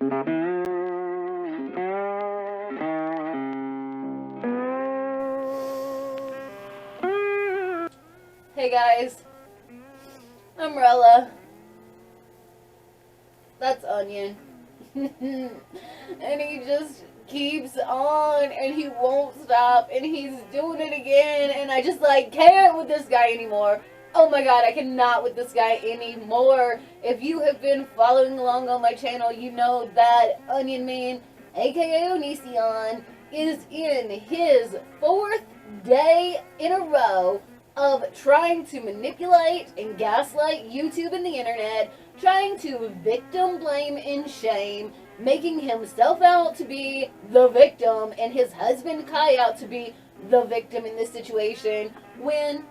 Hey guys, I'm Rella. That's Onion. And he just keeps on and he won't stop and he's doing it again, and I just like can't with this guy anymore. Oh my god, I cannot with this guy anymore. If you have been following along on my channel, you know that Onion Man, aka Onision, is in his 4th day in a row of trying to manipulate and gaslight YouTube and the internet, trying to victim blame and shame, making himself out to be the victim and his husband Kai out to be the victim in this situation, when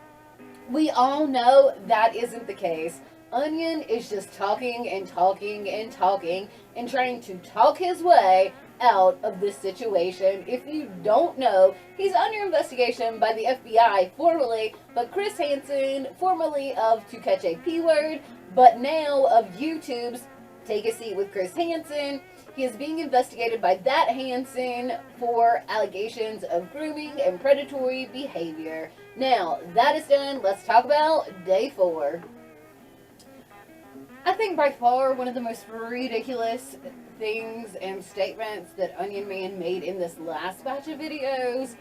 we all know that isn't the case. Onion is just talking and talking and talking and trying to talk his way out of this situation. If you don't know, he's under investigation by the FBI formerly, but Chris Hansen, formerly of To Catch a P-Word, but now of YouTube's Take a Seat with Chris Hansen. He is being investigated by that Hansen for allegations of grooming and predatory behavior. Now, that is done. Let's talk about day 4. I think by far one of the most ridiculous things and statements that Onion Man made in this last batch of videos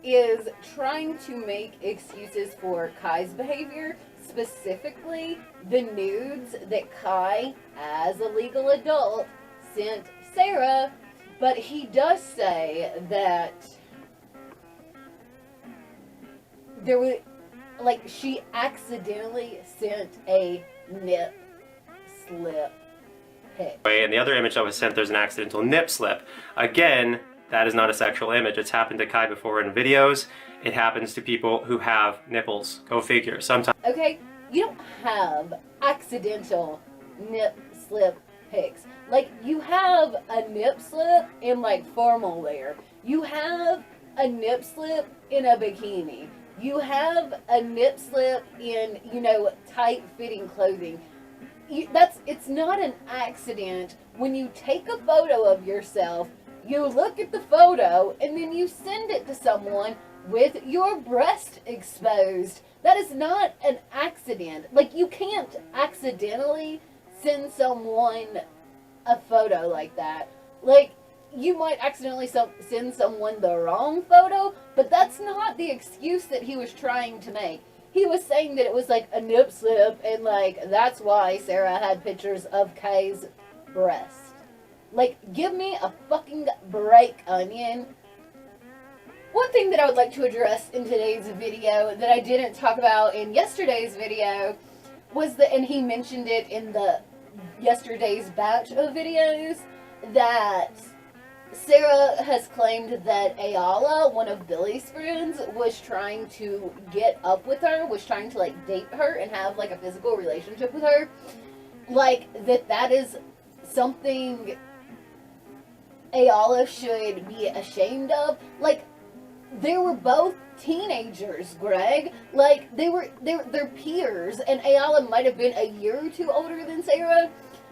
is trying to make excuses for Kai's behavior, specifically the nudes that Kai, as a legal adult, sent Sarah. But he does say that there was, like, she accidentally sent a nip slip pic. And the other image that was sent, there's an accidental nip slip. Again, that is not a sexual image. It's happened to Kai before in videos. It happens to people who have nipples. Go figure. Sometimes. Okay, you don't have accidental nip slip pics. Like, you have a nip slip in, like, formal wear. You have a nip slip in a bikini. You have a nip slip in, you know, tight-fitting clothing. It's not an accident when you take a photo of yourself, you look at the photo, and then you send it to someone with your breast exposed. That is not an accident. Like, you can't accidentally send someone a photo like that. Like, you might accidentally send someone the wrong photo, but that's not the excuse that he was trying to make. He was saying that it was like a nip slip, and like that's why Sarah had pictures of Kai's breast. Like, give me a fucking break, Onion. One thing that I would like to address in today's video that I didn't talk about in yesterday's video was that, and he mentioned it in the yesterday's batch of videos, that Sarah has claimed that Ayala, one of Billy's friends, was trying to get up with her, was trying to like date her and have like a physical relationship with her. Like, that is something Ayala should be ashamed of. Like, they were both teenagers, Greg. Like, they're peers, and Ayala might have been a year or two older than Sarah,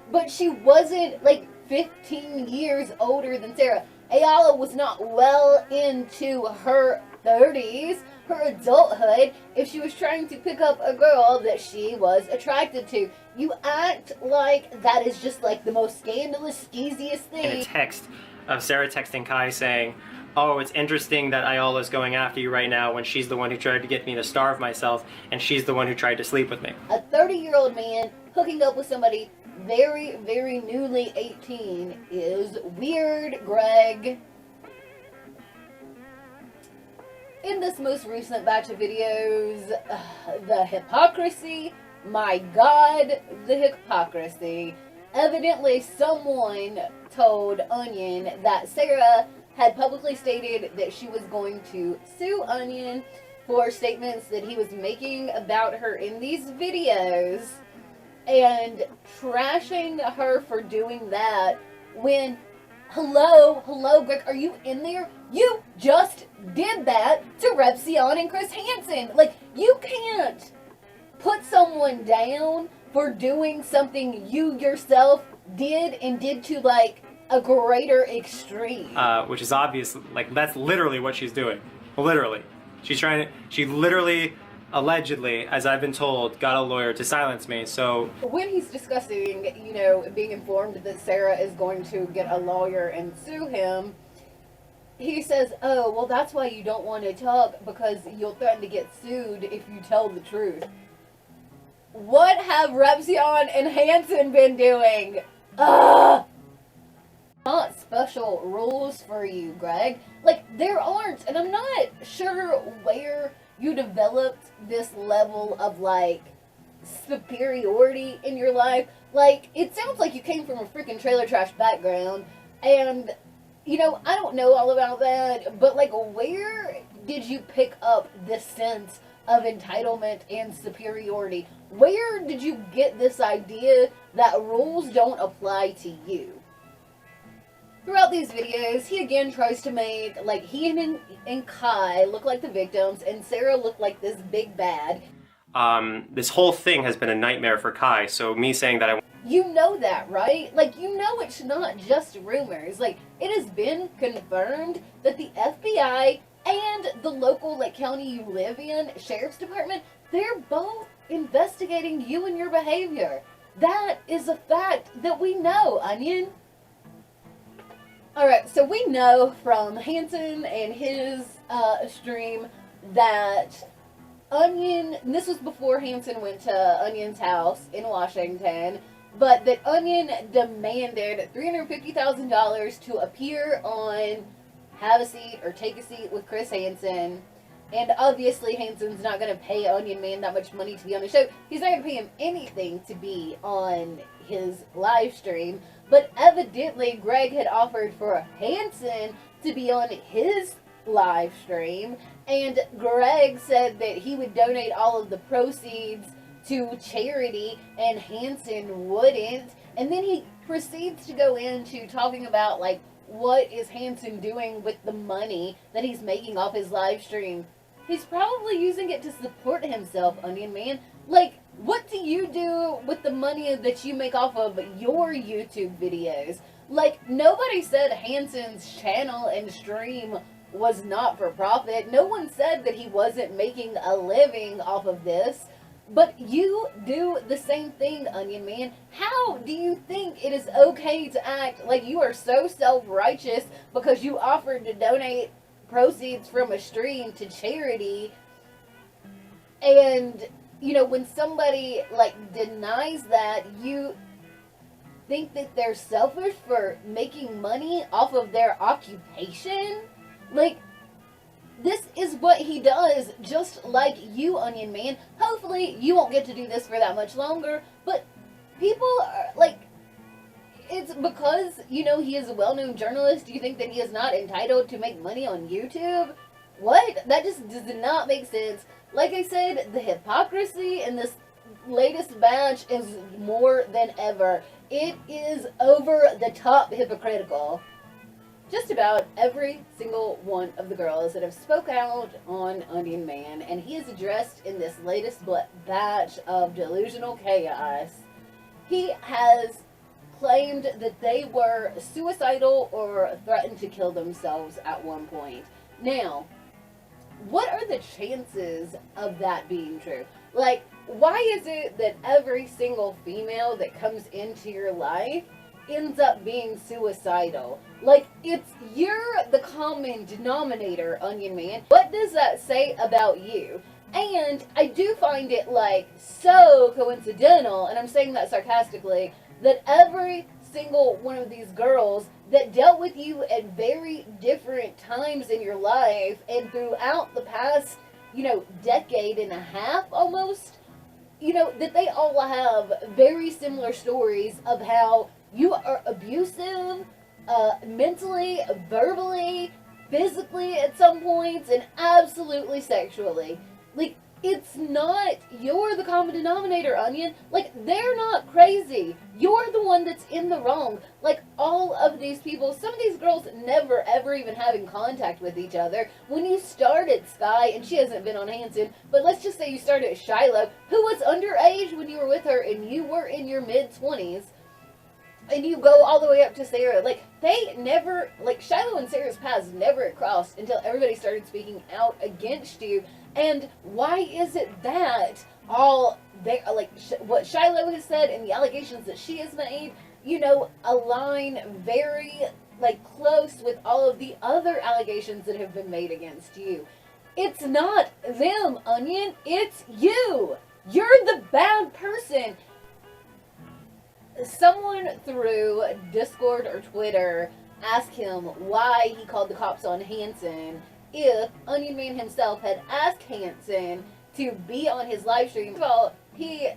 but she wasn't like 15 years older than Sarah. Ayala was not well into her 30s, her adulthood, if she was trying to pick up a girl that she was attracted to. You act like that is just like the most scandalous, skeeziest thing. In a text of Sarah texting Kai saying, "Oh, it's interesting that Ayala's going after you right now when she's the one who tried to get me to starve myself, and she's the one who tried to sleep with me." A 30-year-old man hooking up with somebody very, very newly 18 is weird, Greg. In this most recent batch of videos, the hypocrisy, my God, the hypocrisy. Evidently, someone told Onion that Sarah had publicly stated that she was going to sue Onion for statements that he was making about her in these videos, and trashing her for doing that when, hello, Greg, are you in there? You just did that to Saiyan and Chris Hansen. Like, you can't put someone down for doing something you yourself did, and did to, like, a greater extreme. Which is obvious, like, that's literally what she's doing. Literally. She literally, allegedly, as I've been told, got a lawyer to silence me, so... When he's discussing, you know, being informed that Sarah is going to get a lawyer and sue him, he says, oh, well, that's why you don't want to talk, because you'll threaten to get sued if you tell the truth. What have Repzion and Hansen been doing? Ugh! Not special rules for you, Greg. Like, there aren't, and I'm not sure where you developed this level of, like, superiority in your life. Like, it sounds like you came from a freaking trailer trash background, and, you know, I don't know all about that, but, like, where did you pick up this sense of entitlement and superiority? Where did you get this idea that rules don't apply to you? Throughout these videos, he again tries to make, like, he and Kai look like the victims, and Sarah look like this big bad. This whole thing has been a nightmare for Kai, so me saying that I... You know that, right? Like, you know it's not just rumors. Like, it has been confirmed that the FBI and the local, like, county you live in, sheriff's department, they're both investigating you and your behavior. That is a fact that we know, Onion. Alright, so we know from Hansen and his stream that Onion, and this was before Hansen went to Onion's house in Washington, but that Onion demanded $350,000 to appear on Have a Seat or Take a Seat with Chris Hansen. And obviously Hansen's not going to pay Onion Man that much money to be on the show. He's not going to pay him anything to be on his live stream. But evidently Greg had offered for Hansen to be on his live stream. And Greg said that he would donate all of the proceeds to charity and Hansen wouldn't. And then he proceeds to go into talking about, like, what is Hansen doing with the money that he's making off his live stream. He's probably using it to support himself, Onion Man. Like, what do you do with the money that you make off of your YouTube videos? Like, nobody said Hansen's channel and stream was not for profit. No one said that he wasn't making a living off of this. But you do the same thing, Onion Man. How do you think it is okay to act like you are so self-righteous because you offered to donate proceeds from a stream to charity, and, you know, when somebody, like, denies that, you think that they're selfish for making money off of their occupation? Like, this is what he does, just like you, Onion Man. Hopefully you won't get to do this for that much longer, but people are, like, it's because, you know, he is a well-known journalist. Do you think that he is not entitled to make money on YouTube? What? That just does not make sense. Like I said, the hypocrisy in this latest batch is more than ever. It is over the top hypocritical. Just about every single one of the girls that have spoke out on Onion Man, and he is addressed in this latest batch of delusional chaos, he has claimed that they were suicidal or threatened to kill themselves at one point. Now, what are the chances of that being true? Like, why is it that every single female that comes into your life ends up being suicidal? Like, you're the common denominator, Onion Man. What does that say about you? And I do find it, like, so coincidental, and I'm saying that sarcastically, that every single one of these girls that dealt with you at very different times in your life and throughout the past, you know, decade and a half almost, you know, that they all have very similar stories of how you are abusive, mentally, verbally, physically at some points, and absolutely sexually. Like, it's not, you're the common denominator, Onion. Like, they're not crazy. You're the one that's in the wrong. Like, all of these people, some of these girls never, ever even having contact with each other. When you started Sky, and she hasn't been on Hansen, but let's just say you started Shiloh, who was underage when you were with her, and you were in your mid-20s. And you go all the way up to Sarah. Like, they never, like, Shiloh and Sarah's paths never crossed until everybody started speaking out against you. And why is it that all they, like, what Shiloh has said and the allegations that she has made, you know, align very, like, close with all of the other allegations that have been made against you? It's not them, Onion. It's you. You're the bad person. Someone through Discord or Twitter asked him why he called the cops on Hansen if Onion Man himself had asked Hansen to be on his live stream. Well, he,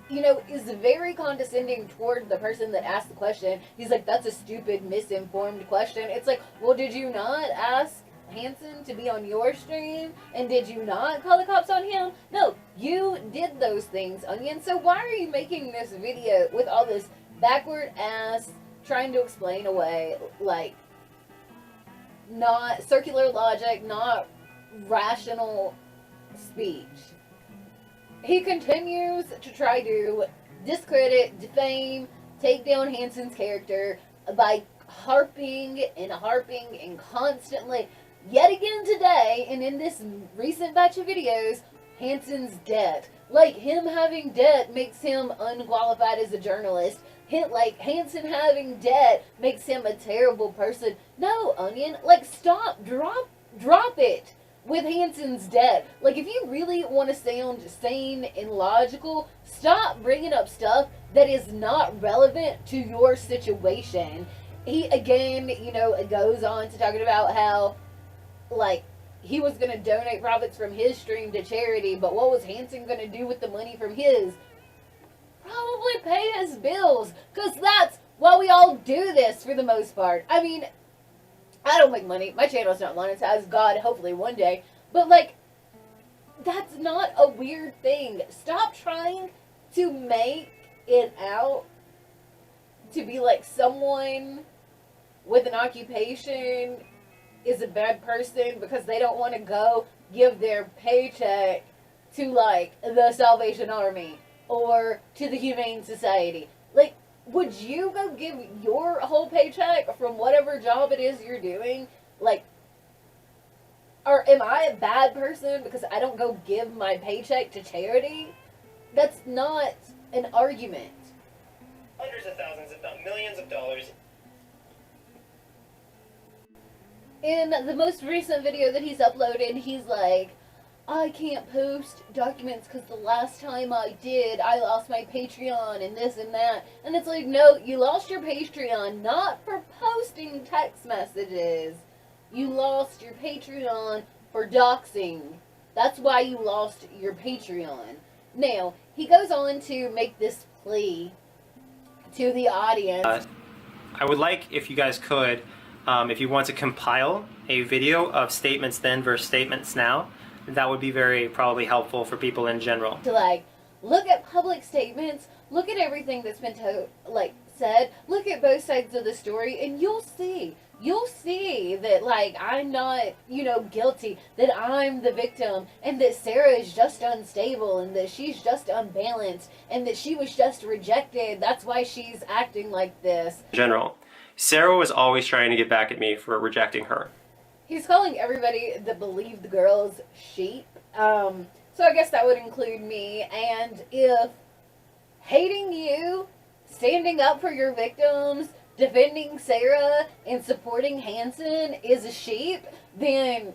you know, is very condescending toward the person that asked the question. He's like, that's a stupid, misinformed question. It's like, well, did you not ask Hansen to be on your stream? And did you not call the cops on him? No, you did those things, Onion. So why are you making this video with all this backward ass trying to explain away, like, not circular logic, not rational speech? He continues to try to discredit, defame, take down Hansen's character by harping and constantly, yet again today, and in this recent batch of videos, Hansen's debt. Like, him having debt makes him unqualified as a journalist. Like, Hansen having debt makes him a terrible person. No, Onion, like, stop, drop it with Hansen's debt. Like, if you really want to sound sane and logical, stop bringing up stuff that is not relevant to your situation. He, again, you know, goes on to talking about how, like, he was going to donate profits from his stream to charity, but what was Hansen going to do with the money from his? Probably pay his bills, because that's why we all do this for the most part. I mean, I don't make money. My channel's not monetized. God, hopefully one day. But, like, that's not a weird thing. Stop trying to make it out to be like someone with an occupation is a bad person because they don't want to go give their paycheck to, like, the Salvation Army or to the Humane Society. Like, would you go give your whole paycheck from whatever job it is you're doing? Like, or am I a bad person because I don't go give my paycheck to charity? That's not an argument. Hundreds of thousands, if not millions of dollars. In the most recent video that he's uploaded, he's like, I can't post documents because the last time I did, I lost my Patreon and this and that. And it's like, no, you lost your Patreon not for posting text messages. You lost your Patreon for doxing. That's why you lost your Patreon. Now, he goes on to make this plea to the audience. I would like, if you guys could, if you want to compile a video of statements then versus statements now, that would be very probably helpful for people in general. To, like, look at public statements, look at everything that's been said, look at both sides of the story, and you'll see that, like, I'm not, you know, guilty, that I'm the victim, and that Sarah is just unstable, and that she's just unbalanced, and that she was just rejected. That's why she's acting like this. In general, Sarah was always trying to get back at me for rejecting her. He's calling everybody that believed the girls sheep. So I guess that would include me. And if hating you, standing up for your victims, defending Sarah, and supporting Hansen is a sheep, then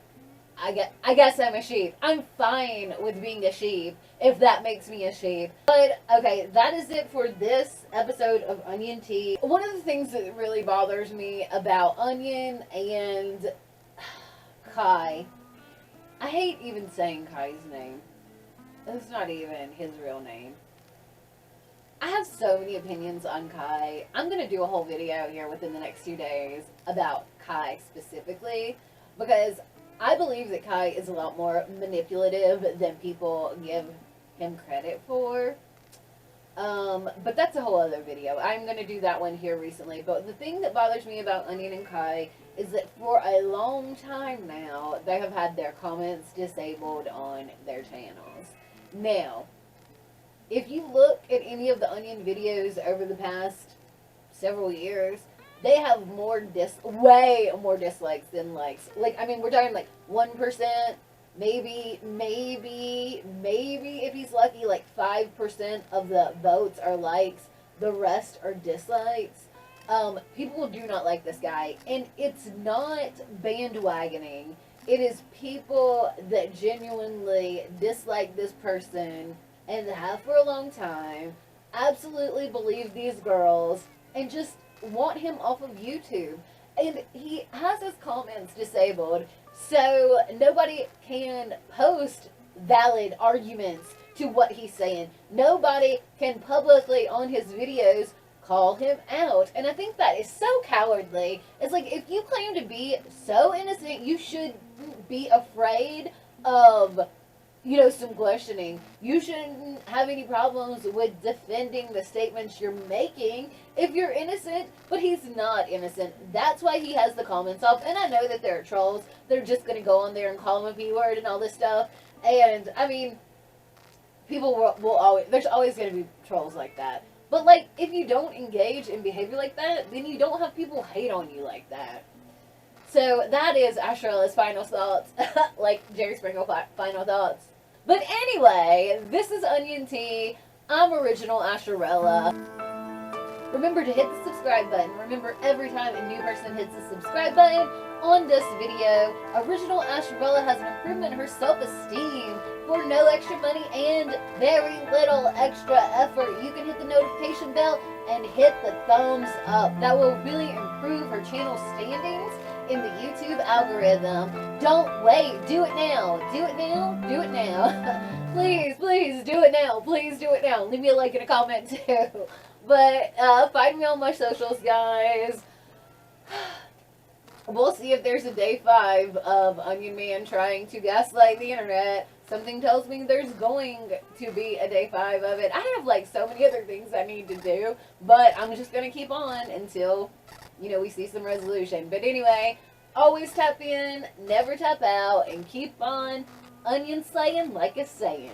I guess I'm a sheep. I'm fine with being a sheep, if that makes me a sheep. But, okay, that is it for this episode of Onion Tea. One of the things that really bothers me about Onion and Kai, I hate even saying Kai's name. It's not even his real name. I have so many opinions on Kai. I'm going to do a whole video here within the next 2 days about Kai specifically, because I believe that Kai is a lot more manipulative than people give him credit for. But that's a whole other video. I'm going to do that one here recently. But the thing that bothers me about Onion and Kai is that for a long time now, they have had their comments disabled on their channels. Now, if you look at any of the Onion videos over the past several years, they have way more dislikes than likes. Like, I mean, we're talking like 1%, maybe if he's lucky, like 5% of the votes are likes, the rest are dislikes. People do not like this guy, and it's not bandwagoning. It is people that genuinely dislike this person and have for a long time, absolutely believe these girls, and just want him off of YouTube. And he has his comments disabled, so nobody can post valid arguments to what he's saying. Nobody can publicly on his videos call him out. And I think that is so cowardly. It's like, if you claim to be so innocent, you should be afraid of, you know, some questioning. You shouldn't have any problems with defending the statements you're making if you're innocent, but he's not innocent. That's why he has the comments off. And I know that there are trolls. They're just going to go on there and call him a P-word and all this stuff. And, I mean, people will always, there's always going to be trolls like that. But, like, if you don't engage in behavior like that, then you don't have people hate on you like that. So, that is Ashrella's final thoughts. Like Jerry Sprinkle final thoughts. But anyway, this is Onion Tea. I'm Original Asherella. Remember to hit the subscribe button. Remember, every time a new person hits the subscribe button on this video, Original Asherella has an improvement in her self-esteem for no extra money and very little extra effort. You can hit the notification bell and hit the thumbs up. That will really improve her channel standings in the YouTube algorithm. Don't wait. Do it now. Do it now. Do it now. Please do it now. Please do it now. Leave me a like and a comment too. But find me on my socials, guys. We'll see if there's a day 5 of Onion Man trying to gaslight the internet. Something tells me there's going to be a day 5 of it. I have like so many other things I need to do, but I'm just going to keep on until, you know, we see some resolution. But anyway, always tap in, never tap out, and keep on onion slaying like a Saiyan.